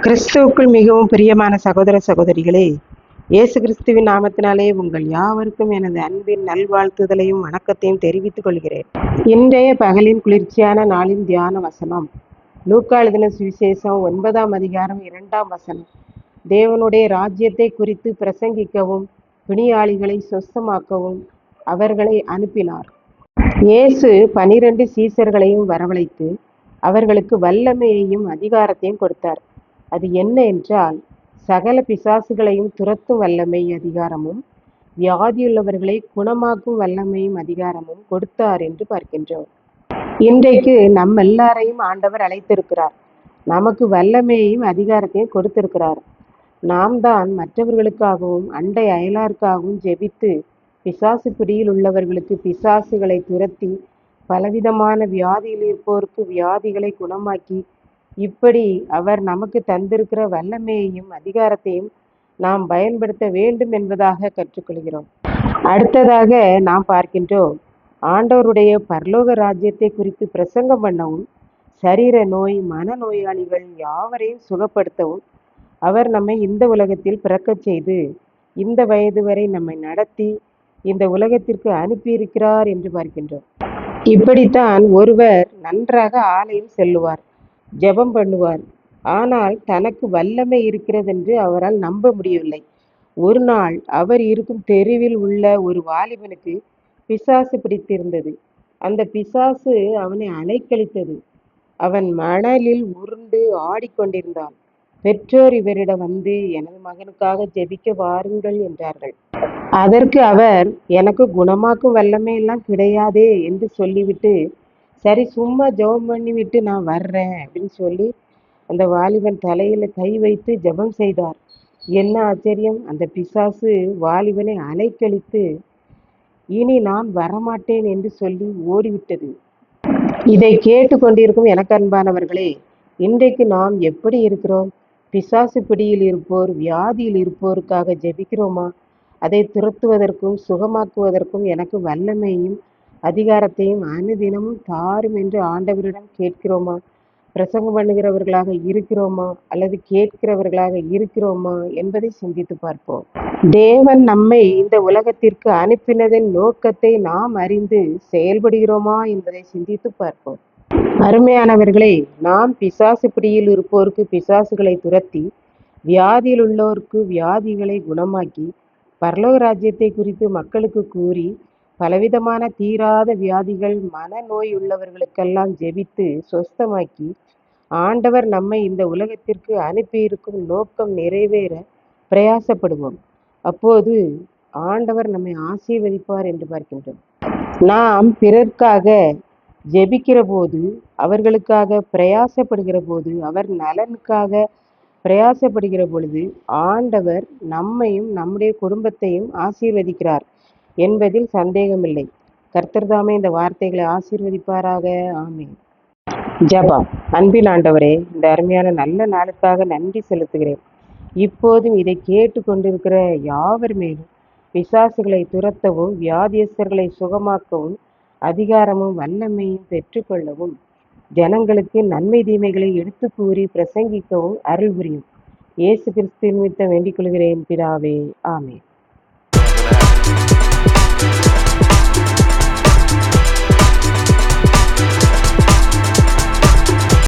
கிறிஸ்துவுக்குள் மிகவும் பிரியமான சகோதர சகோதரிகளே, இயேசு கிறிஸ்துவின் நாமத்தினாலே உங்கள் யாவருக்கும் எனது அன்பின் நல்வாழ்த்துதலையும் வணக்கத்தையும் தெரிவித்துக் கொள்கிறேன். இன்றைய பகலின் குளிர்ச்சியான நாளின் தியான வசனம் லூக்கா எழுதின சுவிசேஷம் 9ஆம் அதிகாரம் 2ஆம் வசனம். தேவனுடைய ராஜ்யத்தை குறித்து பிரசங்கிக்கவும் பிணியாளிகளை சொஸ்தமாக்கவும் அவர்களை அனுப்பினார். இயேசு 12 சீசர்களையும் வரவழைத்து அவர்களுக்கு வல்லமையையும் அதிகாரத்தையும் கொடுத்தார். அது என்ன என்றால், சகல பிசாசுகளையும் துரத்தும் வல்லமை அதிகாரமும் வியாதியுள்ளவர்களை குணமாக்கும் வல்லமையும் அதிகாரமும் கொடுத்தார் என்று பார்க்கின்றோம். இன்றைக்கு நம்ம எல்லாரையும் ஆண்டவர் அழைத்திருக்கிறார். நமக்கு வல்லமையையும் அதிகாரத்தையும் கொடுத்திருக்கிறார். நாம் தான் மற்றவர்களுக்காகவும் அண்டை அயலாருக்காகவும் ஜெபித்து பிசாசு பிடியில் உள்ளவர்களுக்கு பிசாசுகளை துரத்தி பலவிதமான வியாதியில் இருப்போருக்கு வியாதிகளை குணமாக்கி இப்படி அவர் நமக்கு தந்திருக்கிற வல்லமையையும் அதிகாரத்தையும் நாம் பயன்படுத்த வேண்டும் என்பதாக கற்றுக்கொள்கிறோம். அடுத்ததாக நாம் பார்க்கின்றோம், ஆண்டவருடைய பரலோக ராஜ்யத்தை குறித்து பிரசங்கம் பண்ணவும் சரீர நோய் மனநோயாளிகள் யாவரையும் சுகப்படுத்தவும் அவர் நம்மை இந்த உலகத்தில் பிறக்கச் செய்து இந்த வயது வரை நம்மை நடத்தி இந்த உலகத்திற்கு அனுப்பியிருக்கிறார் என்று பார்க்கின்றோம். இப்படித்தான் ஒருவர் நன்றாக ஆலயம் செல்லுவார், ஜெபம் பண்ணுவார். ஆனால் தனக்கு வல்லமை இருக்கிறதென்று அவரால் நம்ப முடியவில்லை. ஒரு நாள் அவர் இருக்கும் தெருவில் உள்ள ஒரு வாலிபனுக்கு பிசாசு பிடித்திருந்தது. அந்த பிசாசு அவனை அலைக்கழித்தது. அவன் மணலில் உருண்டு ஆடிக்கொண்டிருந்தான். பெற்றோர் இவரிடம் வந்து, எனது மகனுக்காக ஜெபிக்க வாருங்கள் என்றார்கள். அதற்கு அவர், எனக்கு குணமாக்கும் வல்லமை எல்லாம் கிடையாதே என்று சொல்லிவிட்டு, சரி சும்மா ஜெபம் பண்ணி விட்டு நான் வர்றேன் அப்படின்னு சொல்லி அந்த வாலிபன் தலையில கை வைத்து ஜெபம் செய்தார். என்ன ஆச்சரியம்! அந்த பிசாசு வாலிபனை அலைக்கழித்து இனி நான் வரமாட்டேன் என்று சொல்லி ஓடிவிட்டது. இதை கேட்டு கொண்டிருக்கும் எனக்கு அன்பானவர்களே, இன்றைக்கு நாம் எப்படி இருக்கிறோம்? பிசாசு பிடியில் இருப்போர் வியாதியில் இருப்போருக்காக ஜெபிக்கிறோமா? அதை துரத்துவதற்கும் சுகமாக்குவதற்கும் எனக்கு வல்லமையும் அதிகாரத்தையும் அனுதினமும் தாரும் என்று ஆண்டவரிடம் கேட்கிறோமா? பிரசங்கம் பண்ணுகிறவர்களாக இருக்கிறோமா அல்லது கேட்கிறவர்களாக இருக்கிறோமா என்பதை சிந்தித்து பார்ப்போம். தேவன் நம்மை இந்த உலகத்திற்கு அனுப்பினதன் நோக்கத்தை நாம் அறிந்து செயல்படுகிறோமா என்பதை சிந்தித்து பார்ப்போம். அருமையானவர்களே, நாம் பிசாசு பிடியில் இருப்போருக்கு பிசாசுகளை துரத்தி வியாதியில் உள்ளோருக்கு வியாதிகளை குணமாக்கி பரலோக ராஜ்யத்தை குறித்து மக்களுக்கு கூறி பலவிதமான தீராத வியாதிகள் மனநோய் உள்ளவர்களுக்கெல்லாம் ஜெபித்து சொஸ்தமாக்கி ஆண்டவர் நம்மை இந்த உலகத்திற்கு அனுப்பியிருக்கும் நோக்கம் நிறைவேற பிரயாசப்படுவோம். அப்போது ஆண்டவர் நம்மை ஆசீர்வதிப்பார் என்று பார்க்கின்றோம். நாம் பிறர்க்காக ஜெபிக்கிற போது, அவர்களுக்காக பிரயாசப்படுகிற போது, அவர் நலனுக்காக பிரயாசப்படுகிற பொழுது ஆண்டவர் நம்மையும் நம்முடைய குடும்பத்தையும் ஆசீர்வதிக்கிறார் என்பதில் சந்தேகமில்லை. கர்த்தர் தாமே இந்த வார்த்தைகளை ஆசீர்வதிப்பாராக. ஆமென். ஜெபம். அன்பின் ஆண்டவரே, இந்த அருமையான நல்ல நாளுக்காக நன்றி செலுத்துகிறேன். இப்போதும் இதை கேட்டு கொண்டிருக்கிற யாவர் மேலும் பிசாசுகளை துரத்தவும் வியாதியஸ்தர்களை சுகமாக்கவும் அதிகாரமும் வல்லமையும் பெற்றுக்கொள்ளவும் ஜனங்களுக்கு நன்மை தீமைகளை எடுத்து கூறி பிரசங்கிக்கவும் அருள் புரியும். இயேசு கிறிஸ்து நிமித்தம் வேண்டிக் கொள்கிறேன் பிதாவே. ஆமென்.